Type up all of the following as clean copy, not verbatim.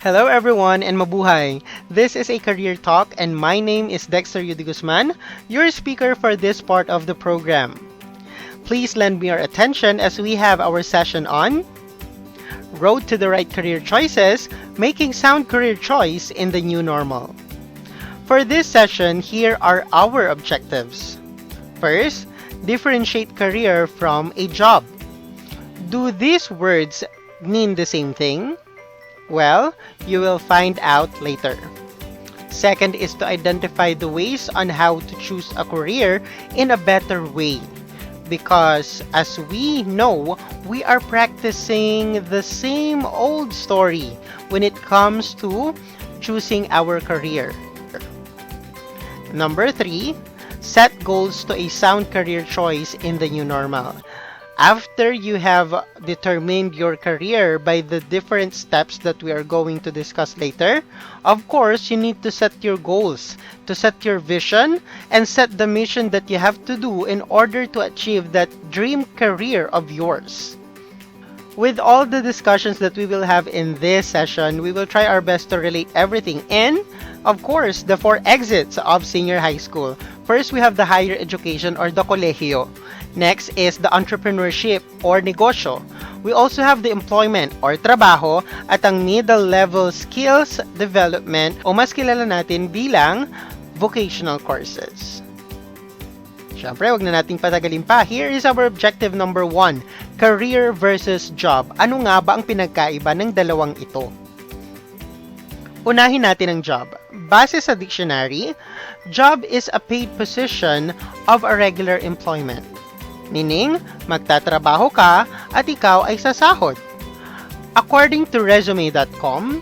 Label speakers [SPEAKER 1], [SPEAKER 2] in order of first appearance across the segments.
[SPEAKER 1] Hello everyone and mabuhay! This is a career talk and my name is Dexter Guzman, your speaker for this part of the program. Please lend me your attention as we have our session on Road to the Right Career Choices, Making Sound Career Choice in the New Normal. For this session, here are our objectives. First, differentiate career from a job. Do these words mean the same thing? Well, you will find out later. Second is to identify the ways on how to choose a career in a better way. Because as we know, we are practicing the same old story when it comes to choosing our career. Number 3, set goals to a sound career choice in the new normal. After you have determined your career by the different steps that we are going to discuss later, of course, you need to set your goals, to set your vision, and set the mission that you have to do in order to achieve that dream career of yours. With all the discussions that we will have in this session, we will try our best to relate everything in, of course, the 4 exits of senior high school. First, we have the higher education or the kolehiyo. Next is the entrepreneurship or negosyo. We also have the employment or trabaho at ang middle level skills development o mas kilala natin bilang vocational courses. Siyempre, wag na nating patagalin pa. Here is our objective number 1, career versus job. Ano nga ba ang pinagkaiba ng dalawang ito? Unahin natin ang job. Base sa dictionary, job is a paid position of a regular employment. Meaning, magtatrabaho ka at ikaw ay sasahod. According to resume.com,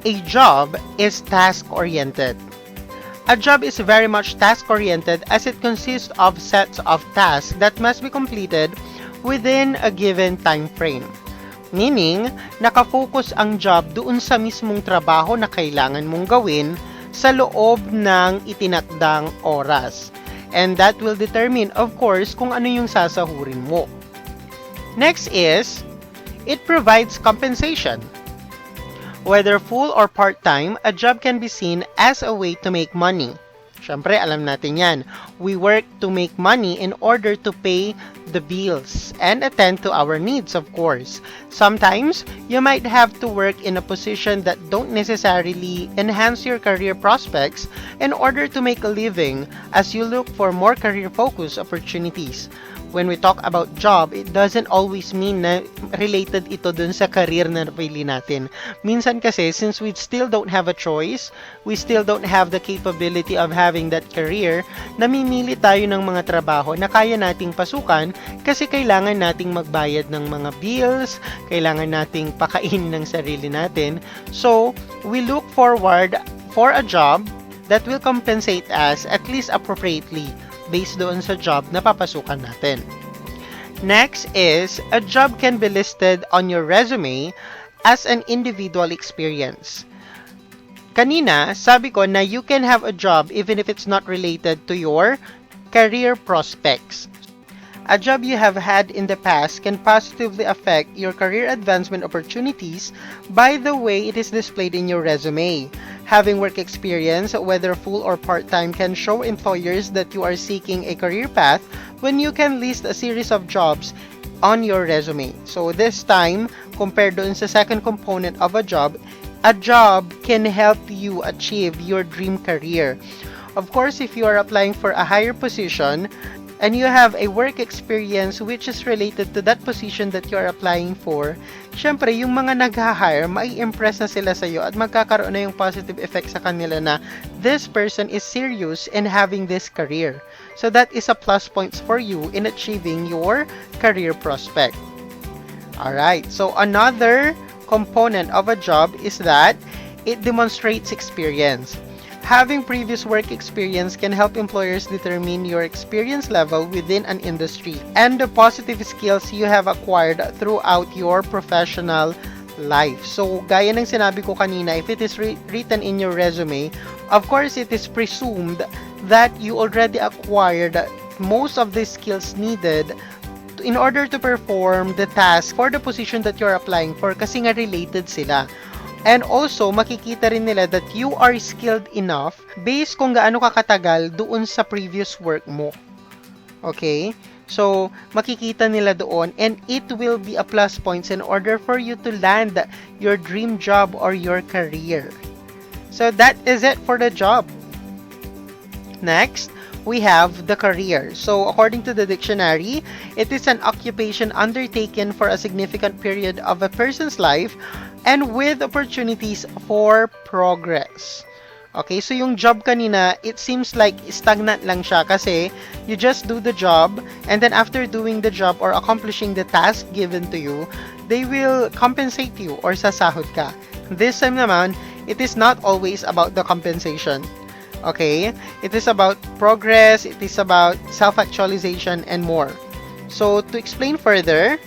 [SPEAKER 1] a job is task-oriented. A job is very much task-oriented as it consists of sets of tasks that must be completed within a given time frame. Meaning, nakafocus ang job doon sa mismong trabaho na kailangan mong gawin sa loob ng itinakdang oras. And that will determine, of course, kung ano yung sasahurin mo. Next is, it provides compensation. Whether full or part-time, a job can be seen as a way to make money. Siyempre, alam natin yan. We work to make money in order to pay the bills and attend to our needs, of course. Sometimes, you might have to work in a position that don't necessarily enhance your career prospects in order to make a living as you look for more career-focused opportunities. When we talk about job, it doesn't always mean na related ito dun sa career na napili natin. Minsan kasi, since we still don't have a choice, we still don't have the capability of having that career, namimili tayo ng mga trabaho na kaya nating pasukan kasi kailangan nating magbayad ng mga bills, kailangan nating pakain ng sarili natin. So, we look forward for a job that will compensate us at least appropriately based doon sa job na papasukan natin. Next is, a job can be listed on your resume as an individual experience. Kanina, sabi ko na you can have a job even if it's not related to your career prospects. A job you have had in the past can positively affect your career advancement opportunities by the way it is displayed in your resume. Having work experience, whether full or part-time, can show employers that you are seeking a career path when you can list a series of jobs on your resume. So this time, compared doon sa second component of a job can help you achieve your dream career. Of course, if you are applying for a higher position, and you have a work experience which is related to that position that you are applying for, syempre, yung mga nag-hire, mai-impress na sila sa'yo at magkakaroon na yung positive effect sa kanila na this person is serious in having this career. So that is a plus points for you in achieving your career prospect. Alright, so another component of a job is that it demonstrates experience. Having previous work experience can help employers determine your experience level within an industry and the positive skills you have acquired throughout your professional life. So, gaya ng sinabi ko kanina, if it is written in your resume, of course, it is presumed that you already acquired most of the skills needed in order to perform the task for the position that you're applying for kasi nga related sila. And also, makikita rin nila that you are skilled enough based kung gaano ka katagal doon sa previous work mo. Okay? So, makikita nila doon and it will be a plus points in order for you to land your dream job or your career. So, that is it for the job. Next, we have the career. So, according to the dictionary, it is an occupation undertaken for a significant period of a person's life and with opportunities for progress. Okay, so yung job kanina, it seems like stagnant lang siya kasi you just do the job and then after doing the job or accomplishing the task given to you, they will compensate you or sasahod ka. This time naman, it is not always about the compensation. Okay, it is about progress, it is about self-actualization and more. So to explain further,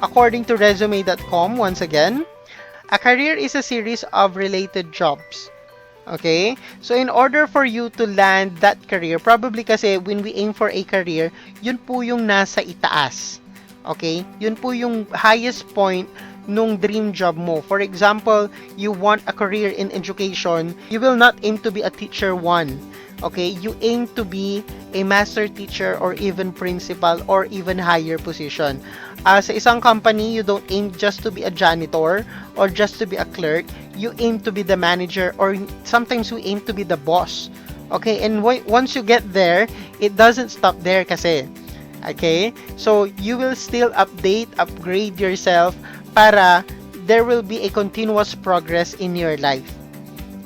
[SPEAKER 1] according to resume.com, once again, a career is a series of related jobs. Okay? So, in order for you to land that career, probably kasi when we aim for a career, yun po yung nasa itaas. Okay? Yun po yung highest point nung dream job mo. For example, you want a career in education, you will not aim to be a teacher 1. Okay? You aim to be a master teacher or even principal or even higher position. Sa isang company, you don't aim just to be a janitor or just to be a clerk. You aim to be the manager or sometimes you aim to be the boss. Okay? And once you get there, it doesn't stop there kasi. Okay? So, you will still upgrade yourself para there will be a continuous progress in your life.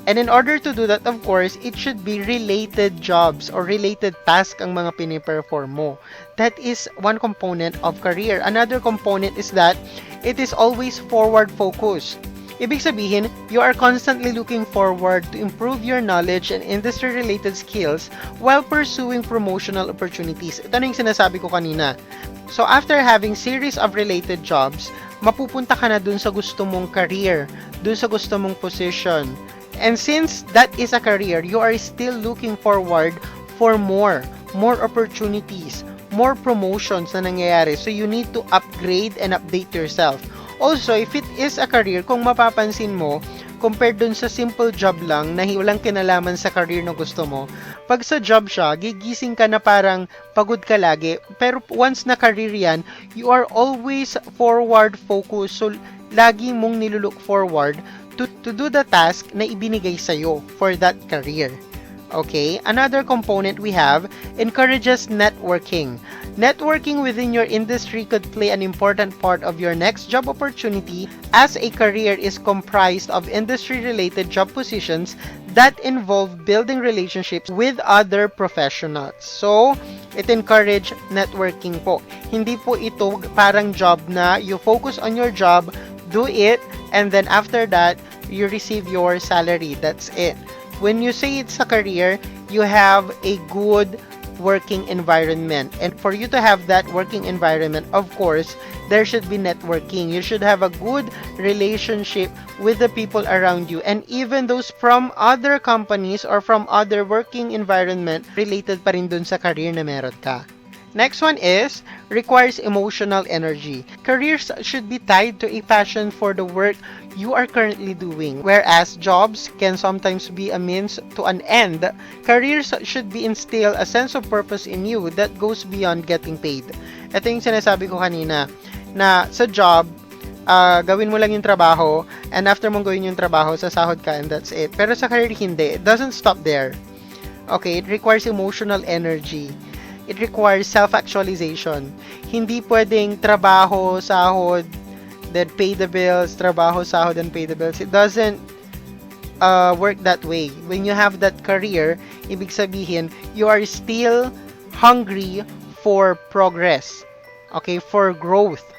[SPEAKER 1] And in order to do that, of course, it should be related jobs or related tasks ang mga piniperform mo. That is one component of career. Another component is that it is always forward-focused. Ibig sabihin, you are constantly looking forward to improve your knowledge and industry-related skills while pursuing promotional opportunities. Ito na yung sinasabi ko kanina. So after having series of related jobs, mapupunta ka na dun sa gusto mong career, dun sa gusto mong position. And since that is a career, you are still looking forward for more opportunities, more promotions na nangyayari. So you need to upgrade and update yourself. Also, if it is a career, kung mapapansin mo, compared dun sa simple job lang na walang kinalaman sa career na gusto mo, pag sa job siya, gigising ka na parang pagod ka lagi. Pero once na career yan, you are always forward focused. So, lagi mong nilulook forward to do the task na ibinigay sa'yo for that career. Okay? Another component we have encourages networking. Networking within your industry could play an important part of your next job opportunity as a career is comprised of industry-related job positions that involve building relationships with other professionals. So, it encourage networking po. Hindi po ito parang job na you focus on your job, do it, and then after that, you receive your salary. That's it. When you say it's a career, you have a good working environment. And for you to have that working environment, of course, there should be networking. You should have a good relationship with the people around you. And even those from other companies or from other working environment, related pa rin dun sa career na meron ka. Next one is, requires emotional energy. Careers should be tied to a passion for the work you are currently doing. Whereas jobs can sometimes be a means to an end, careers should be instill a sense of purpose in you that goes beyond getting paid. Ito yung sinasabi ko kanina, na sa job, gawin mo lang yung trabaho, and after mong gawin yung trabaho, sasahod ka, and that's it. Pero sa career, hindi. It doesn't stop there. Okay, it requires emotional energy. It requires self-actualization. Hindi pwedeng trabaho, sahod, then pay the bills, trabaho, sahod, and pay the bills. It doesn't work that way. When you have that career, ibig sabihin, you are still hungry for progress. Okay, for growth.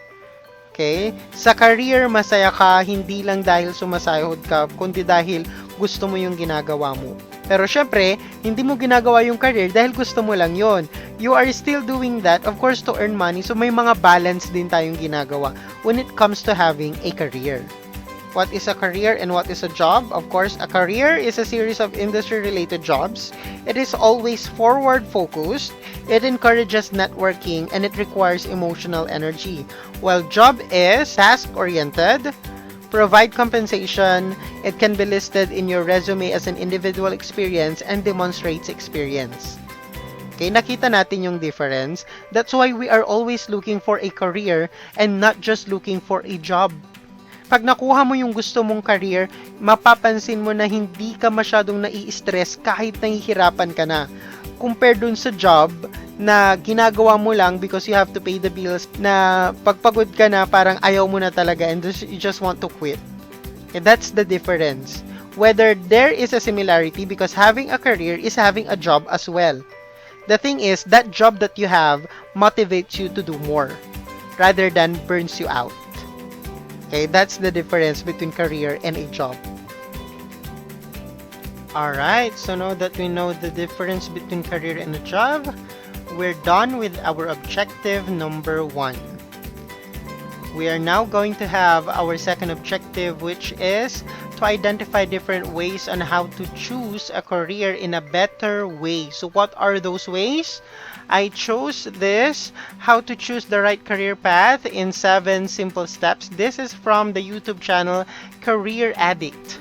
[SPEAKER 1] Okay? Sa career, masaya ka, hindi lang dahil sumasahod ka, kundi dahil gusto mo yung ginagawa mo. Pero syempre, hindi mo ginagawa yung career dahil gusto mo lang yon. You are still doing that, of course, to earn money. So may mga balance din tayong ginagawa when it comes to having a career. What is a career and what is a job? Of course, a career is a series of industry-related jobs. It is always forward-focused. It encourages networking and it requires emotional energy. While job is task-oriented, provide compensation, it can be listed in your resume as an individual experience and demonstrates experience. Okay, nakita natin yung difference. That's why we are always looking for a career and not just looking for a job. Pag nakuha mo yung gusto mong career, mapapansin mo na hindi ka masyadong nai-stress kahit nahihirapan ka na. Compare dun sa job na ginagawa mo lang because you have to pay the bills, na pagpagod ka na parang ayaw mo na talaga and you just want to quit. Okay, that's the difference. Whether there is a similarity, because having a career is having a job as well. The thing is, that job that you have motivates you to do more rather than burns you out. Okay, that's the difference between career and a job. Alright, so now that we know the difference between career and a job, we're done with our objective number 1. We are now going to have our second objective, which is to identify different ways on how to choose a career in a better way. So what are those ways? I chose this, how to choose the right career path in 7 simple steps. This is from the YouTube channel Career Addict.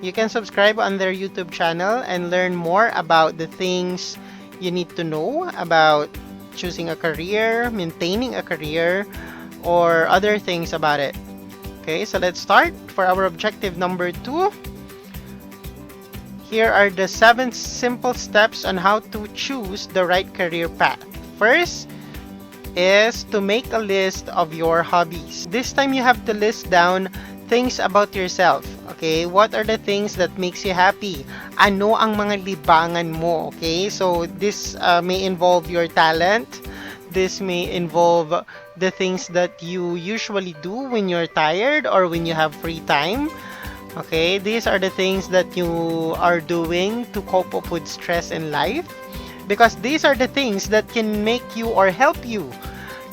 [SPEAKER 1] You can subscribe on their YouTube channel and learn more about the things you need to know about choosing a career, maintaining a career, or other things about it. Okay, so let's start. For our objective number 2, here are the 7 simple steps on how to choose the right career path. First is to make a list of your hobbies. This time you have to list down things about yourself. Okay, what are the things that makes you happy? Ano ang mga libangan mo? Okay, so this may involve your talent. This may involve the things that you usually do when you're tired or when you have free time. Okay, these are the things that you are doing to cope up with stress in life, because these are the things that can make you or help you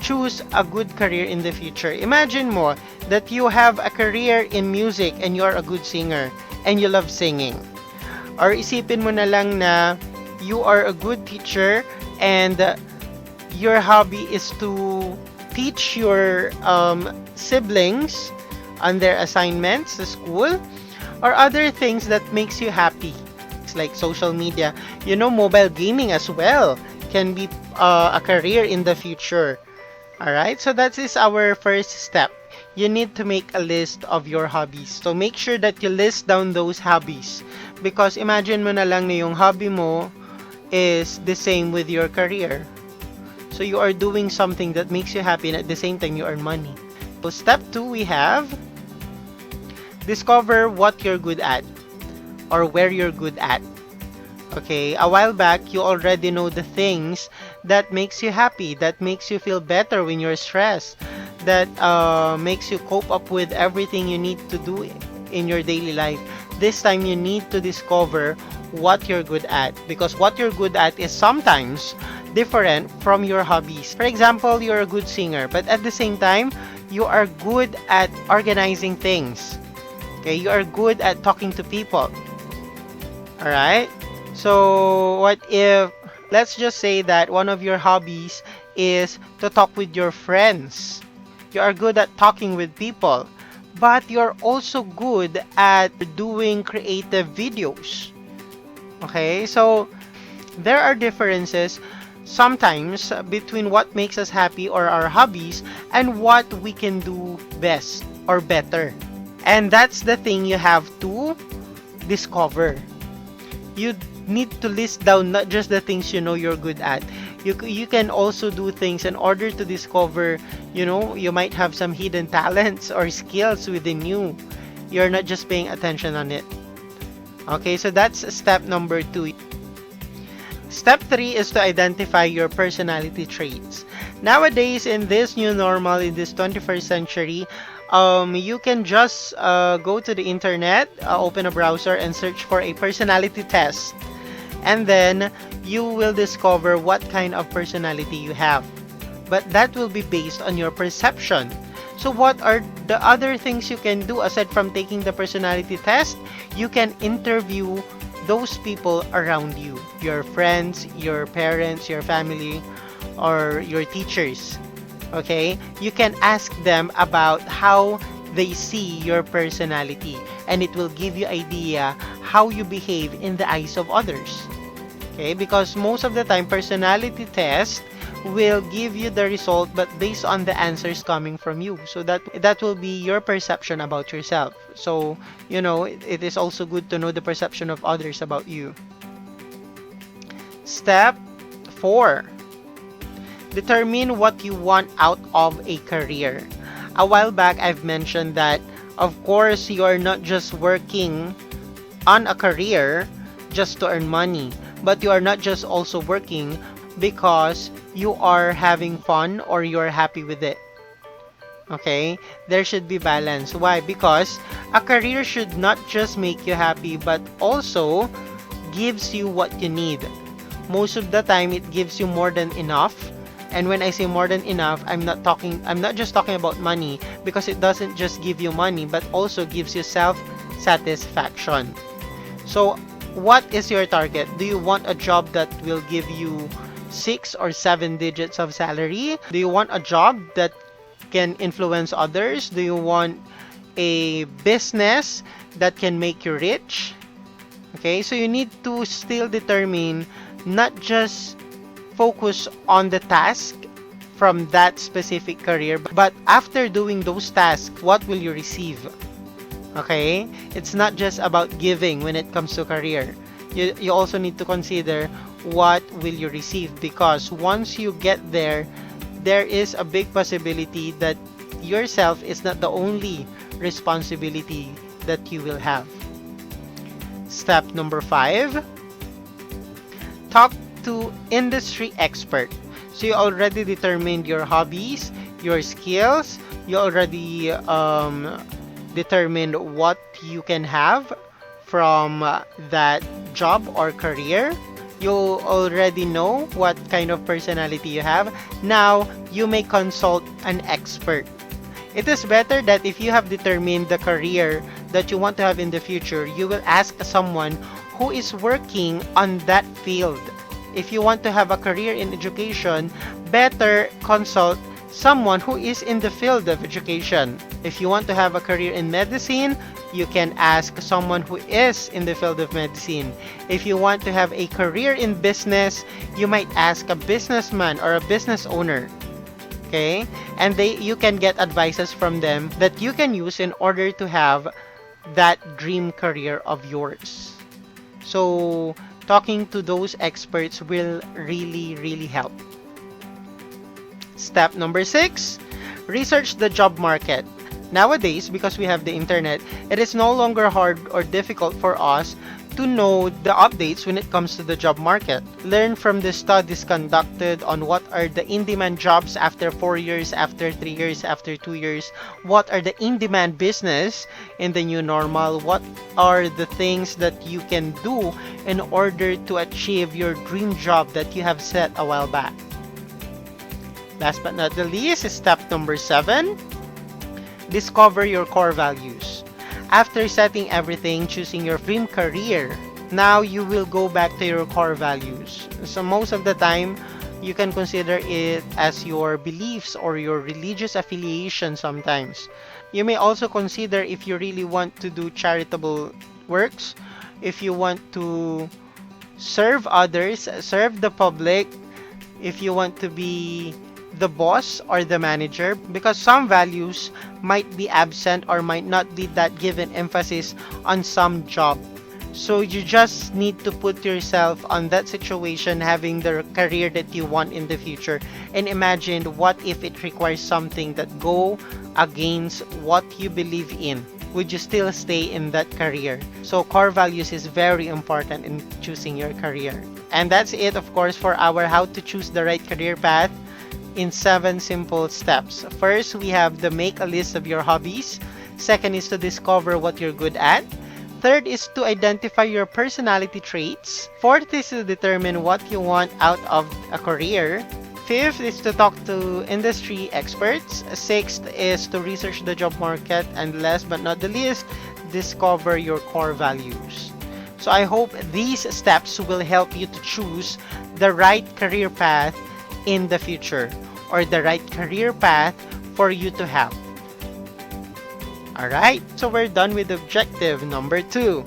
[SPEAKER 1] choose a good career in the future. Imagine mo that you have a career in music and you're a good singer and you love singing. Or isipin mo na lang na you are a good teacher and your hobby is to teach your siblings on their assignments sa school, or other things that makes you happy. It's like social media. You know, mobile gaming as well can be a career in the future. Alright, so that is our first step. You need to make a list of your hobbies. So make sure that you list down those hobbies. Because imagine mo na lang na yung hobby mo is the same with your career. So you are doing something that makes you happy and at the same time you earn money. So step 2, we have discover what you're good at or where you're good at. Okay, a while back you already know the things that makes you happy, that makes you feel better when you're stressed, that makes you cope up with everything you need to do in your daily life. This time you need to discover what you're good at, because what you're good at is sometimes different from your hobbies. For example, you're a good singer, but at the same time, you are good at organizing things. Okay, you are good at talking to people. Alright? So, what if, let's just say that one of your hobbies is to talk with your friends. You are good at talking with people, but you're also good at doing creative videos. Okay, so there are differences sometimes between what makes us happy or our hobbies and what we can do best or better. And that's the thing you have to discover. You need to list down not just the things you know you're good at. You can also do things in order to discover, you know, you might have some hidden talents or skills within you. You're not just paying attention on it. Okay, so that's step number 2. Step 3 is to identify your personality traits. Nowadays, in this new normal, in this 21st century, you can just go to the internet, open a browser, and search for a personality test. And then, you will discover what kind of personality you have. But that will be based on your perception. So what are the other things you can do aside from taking the personality test? You can interview those people around you, your friends, your parents, your family, or your teachers. Okay, you can ask them about how they see your personality, and it will give you idea how you behave in the eyes of others. Okay, because most of the time personality test will give you the result but based on the answers coming from you, so that will be your perception about yourself. So it is also good to know the perception of others about you. Step 4: determine what you want out of a career. A while back I've mentioned that of course you are not just working on a career just to earn money, but you are not just also working because you are having fun or you're happy with it. Okay? There should be balance. Why? Because a career should not just make you happy but also gives you what you need. Most of the time it gives you more than enough. And when I say more than enough, I'm not just talking about money, because it doesn't just give you money but also gives you self-satisfaction. So what is your target? Do you want a job that will give you 6 or 7 digits of salary? Do you want a job that can influence others? Do you want a business that can make you rich? Okay, so you need to still determine, not just focus on the task from that specific career, but after doing those tasks, what will you receive? Okay, it's not just about giving when it comes to career. You also need to consider what will you receive, because once you get there, there is a big possibility that yourself is not the only responsibility that you will have. Step number 5: talk to industry expert. So you already determined your hobbies, your skills, you already determined what you can have from that job or career. You already know what kind of personality you have. Now you may consult an expert. It is better that if you have determined the career that you want to have in the future, you will ask someone who is working on that field. If you want to have a career in education, better consult someone who is in the field of education. If you want to have a career in medicine, you can ask someone who is in the field of medicine. If you want to have a career in business, you might ask a businessman or a business owner. Okay? And you can get advices from them that you can use in order to have that dream career of yours. So talking to those experts will really help. Step number 6: research the job market. Nowadays, because we have the internet, it is no longer hard or difficult for us to know the updates when it comes to the job market. Learn from the studies conducted on what are the in-demand jobs after 4 years, after 3 years, after 2 years. What are the in-demand business in the new normal? What are the things that you can do in order to achieve your dream job that you have set a while back? Last but not the least is step number 7. Discover your core values. After setting everything, choosing your dream career, now you will go back to your core values. So most of the time, you can consider it as your beliefs or your religious affiliation sometimes. You may also consider if you really want to do charitable works, if you want to serve others, serve the public, if you want to be the boss or the manager, because some values might be absent or might not be that given emphasis on some job. So you just need to put yourself on that situation, having the career that you want in the future, and imagine what if it requires something that go against what you believe in. Would you still stay in that career? So core values is very important in choosing your career. And that's it, of course, for our how to choose the right career path in 7 simple steps. First, we have the make a list of your hobbies. Second is to discover what you're good at. Third is to identify your personality traits. Fourth is to determine what you want out of a career. Fifth is to talk to industry experts. Sixth is to research the job market. And last but not the least, discover your core values. So I hope these steps will help you to choose the right career path in the future, or the right career path for you to have. Alright, so we're done with objective number 2.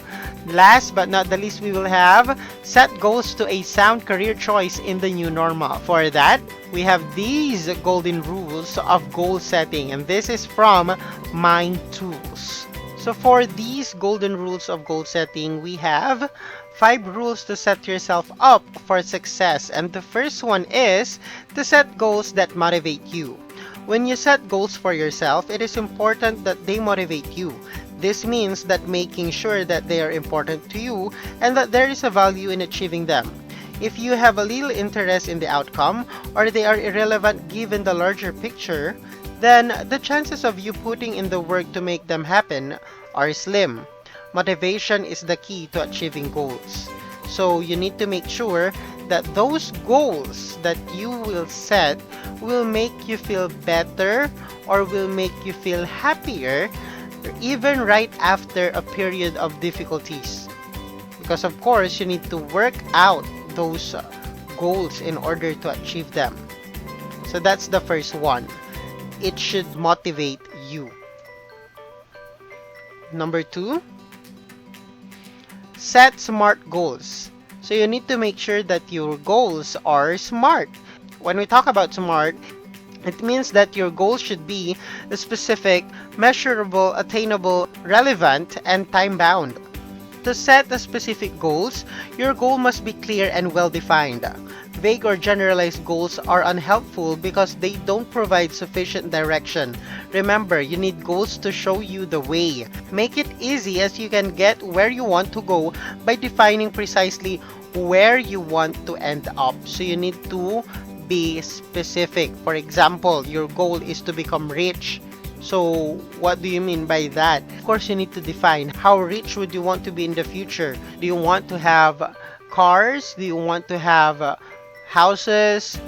[SPEAKER 1] Last but not the least, we will have set goals to a sound career choice in the new normal. For that, we have these golden rules of goal setting, and this is from Mind Tools. So for these golden rules of goal setting, we have 5 rules to set yourself up for success. And the first one is to set goals that motivate you. When you set goals for yourself, it is important that they motivate you. This means that making sure that they are important to you and that there is a value in achieving them. If you have a little interest in the outcome or they are irrelevant given the larger picture, then the chances of you putting in the work to make them happen are slim. Motivation is the key to achieving goals. So you need to make sure that those goals that you will set will make you feel better or will make you feel happier even right after a period of difficulties. Because of course, you need to work out those goals in order to achieve them. So that's the first one. It should motivate you. Number 2, set smart goals. So you need to make sure that your goals are smart. When we talk about smart, it means that your goals should be specific, measurable, attainable, relevant, and time-bound. To set the specific goals, your goal must be clear and well-defined. Vague or generalized goals are unhelpful because they don't provide sufficient direction. Remember, you need goals to show you the way. Make it easy as you can get where you want to go by defining precisely where you want to end up. So you need to be specific. For example, your goal is to become rich. So what do you mean by that? Of course, you need to define how rich would you want to be in the future. Do you want to have cars? Do you want to have houses?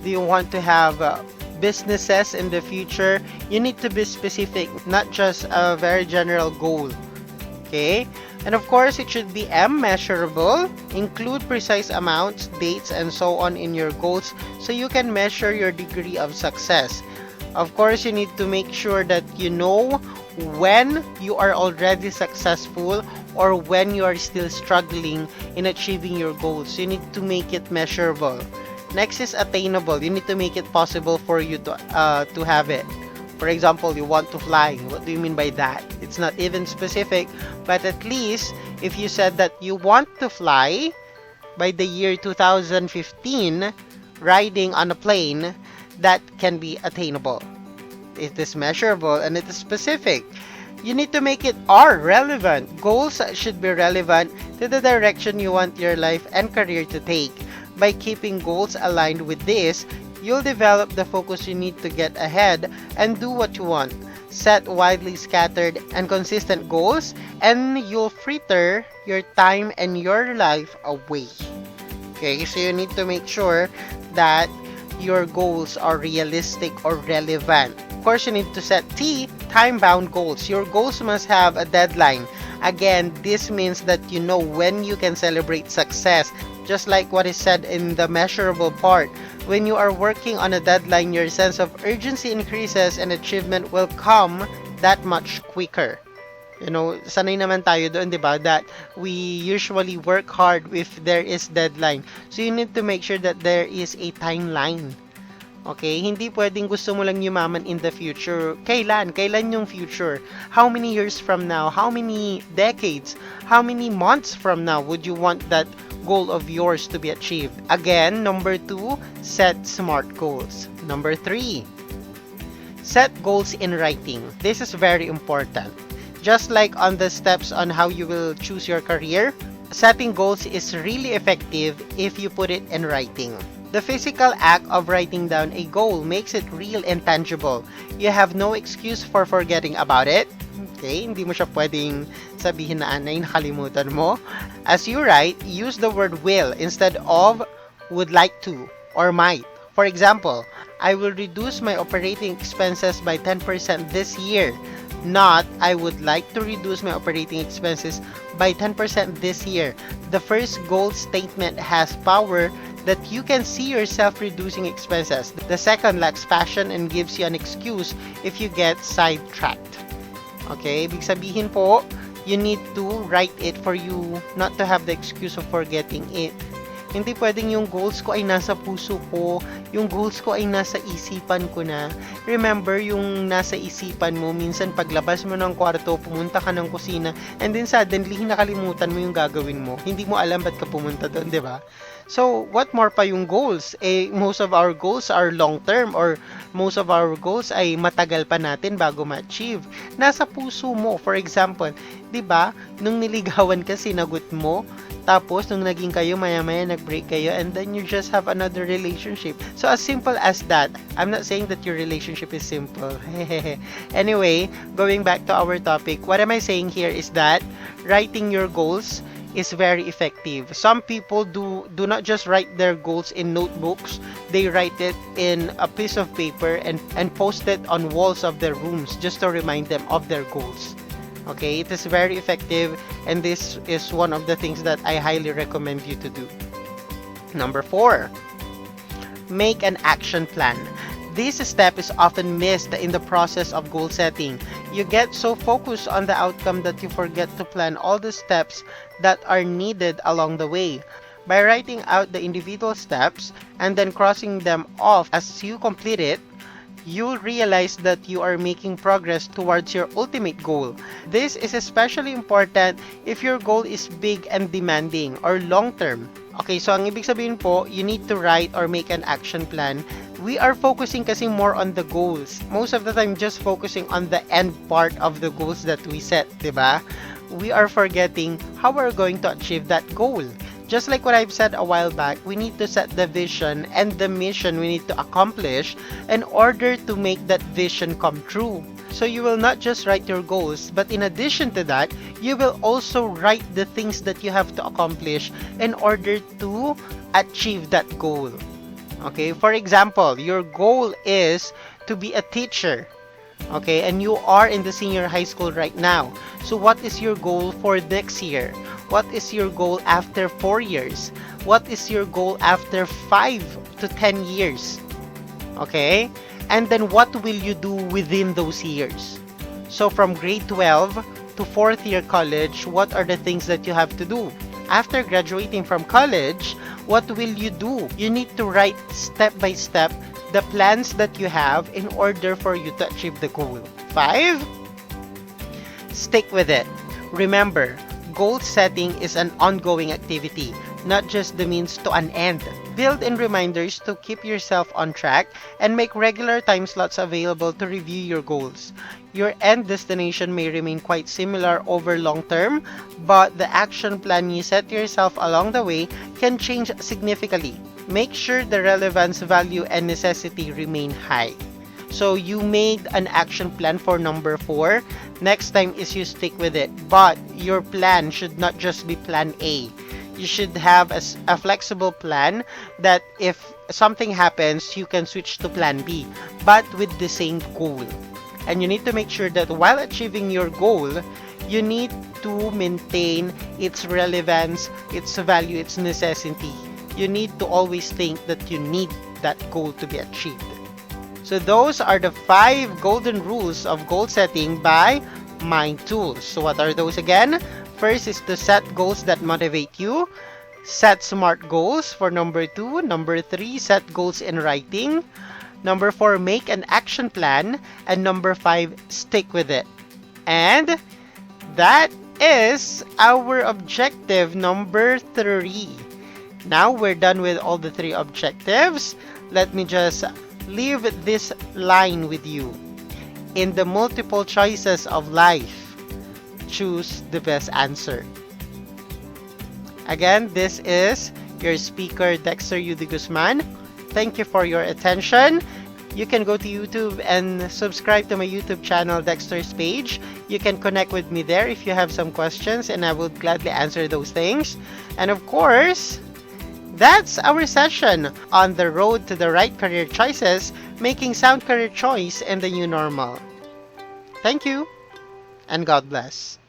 [SPEAKER 1] Do you want to have businesses in the future? You need to be specific, not just a very general goal. Okay? And of course, it should be measurable. Include precise amounts, dates, and so on in your goals so you can measure your degree of success. Of course, you need to make sure that you know when you are already successful or when you are still struggling in achieving your goals. You need to make it measurable. Next is attainable. You need to make it possible for you to have it. For example, you want to fly. What do you mean by that? It's not even specific, but at least if you said that you want to fly by the year 2015, riding on a plane, that can be attainable. It is measurable and it is specific. You need to make it relevant. Goals should be relevant to the direction you want your life and career to take. By keeping goals aligned with this, you'll develop the focus you need to get ahead and do what you want. Set widely scattered and consistent goals, and you'll fritter your time and your life away. Okay, so you need to make sure that your goals are realistic or relevant. Of course, you need to set time-bound goals. Your goals must have a deadline. Again, this means that you know when you can celebrate success. Just like what is said in the measurable part, when you are working on a deadline, your sense of urgency increases and achievement will come that much quicker. You know, sanay naman tayo doon, di ba? That we usually work hard if there is deadline. So you need to make sure that there is a timeline. Okay? Hindi pwedeng gusto mo lang yumaman in the future. Kailan? Kailan yung future? How many years from now? How many decades? How many months from now would you want that goal of yours to be achieved? Again, number 2, set smart goals. Number 3, set goals in writing. This is very important. Just like on the steps on how you will choose your career, setting goals is really effective if you put it in writing. The physical act of writing down a goal makes it real and tangible. You have no excuse for forgetting about it. Okay, hindi mo siya pwedeng sabihin na anay, nakalimutan mo. As you write, use the word will instead of would like to or might. For example, I will reduce my operating expenses by 10% this year. Not, I would like to reduce my operating expenses by 10% this year. The first goal statement has power that you can see yourself reducing expenses. The second lacks passion and gives you an excuse if you get sidetracked. Okay? Ibig sabihin po, you need to write it for you not to have the excuse of forgetting it. Hindi pwedeng yung goals ko ay nasa puso ko, yung goals ko ay nasa isipan ko na. Remember, yung nasa isipan mo, minsan paglabas mo ng kwarto, pumunta ka ng kusina, and then suddenly, nakalimutan mo yung gagawin mo. Hindi mo alam ba't ka pumunta doon, di ba? So, what more pa yung goals? Most of our goals are long-term or most of our goals ay matagal pa natin bago ma-achieve. Nasa puso mo. For example, di ba, nung niligawan ka, sinagot mo, tapos, nung naging kayo, maya-maya nag-break kayo, and then you just have another relationship. So, as simple as that. I'm not saying that your relationship is simple. Anyway, going back to our topic, what am I saying here is that writing your goals is very effective. Some people do not just write their goals in notebooks. They write it in a piece of paper and post it on walls of their rooms just to remind them of their goals. Okay, it is very effective, and this is one of the things that I highly recommend you to do. Number 4, make an action plan. This step is often missed in the process of goal setting. You get so focused on the outcome that you forget to plan all the steps that are needed along the way. By writing out the individual steps and then crossing them off as you complete it, you'll realize that you are making progress towards your ultimate goal. This is especially important if your goal is big and demanding or long-term. Okay, so ang ibig sabihin po, you need to write or make an action plan. We are focusing kasi more on the goals. Most of the time, just focusing on the end part of the goals that we set, diba? We are forgetting how we're going to achieve that goal. Just like what I've said a while back, we need to set the vision and the mission we need to accomplish in order to make that vision come true. So you will not just write your goals, but in addition to that, you will also write the things that you have to accomplish in order to achieve that goal. Okay, for example, your goal is to be a teacher. Okay, and you are in the senior high school right now. So what is your goal for next year? What is your goal after 4 years? What is your goal after 5 to 10 years? Okay? And then what will you do within those years? So from grade 12 to 4th year college, what are the things that you have to do? After graduating from college, what will you do? You need to write step by step the plans that you have in order for you to achieve the goal. 5. Stick with it. Remember, goal setting is an ongoing activity, not just the means to an end. Build in reminders to keep yourself on track and make regular time slots available to review your goals. Your end destination may remain quite similar over long term, but the action plan you set yourself along the way can change significantly. Make sure the relevance, value, and necessity remain high. So you made an action plan for number 4. Next time is you stick with it. But your plan should not just be plan A. You should have a flexible plan that if something happens, you can switch to plan B, but with the same goal. And you need to make sure that while achieving your goal, you need to maintain its relevance, its value, its necessity. You need to always think that you need that goal to be achieved. So those are the 5 golden rules of goal setting by Mind Tools. So what are those again? First is to set goals that motivate you. Set SMART goals for number 2. Number 3, set goals in writing. Number 4, make an action plan. And number 5, stick with it. And that is our objective number 3. Now we're done with all the 3 objectives. Let me just leave this line with you. In the multiple choices of life, choose the best answer. Again, this is your speaker, Dexter Guzman. Thank you for your attention. You can go to YouTube and subscribe to my YouTube channel, Dexter's page. You can connect with me there if you have some questions, and I will gladly answer those things. And of course, that's our session on the road to the right career choices, making sound career choice in the new normal. Thank you, and God bless.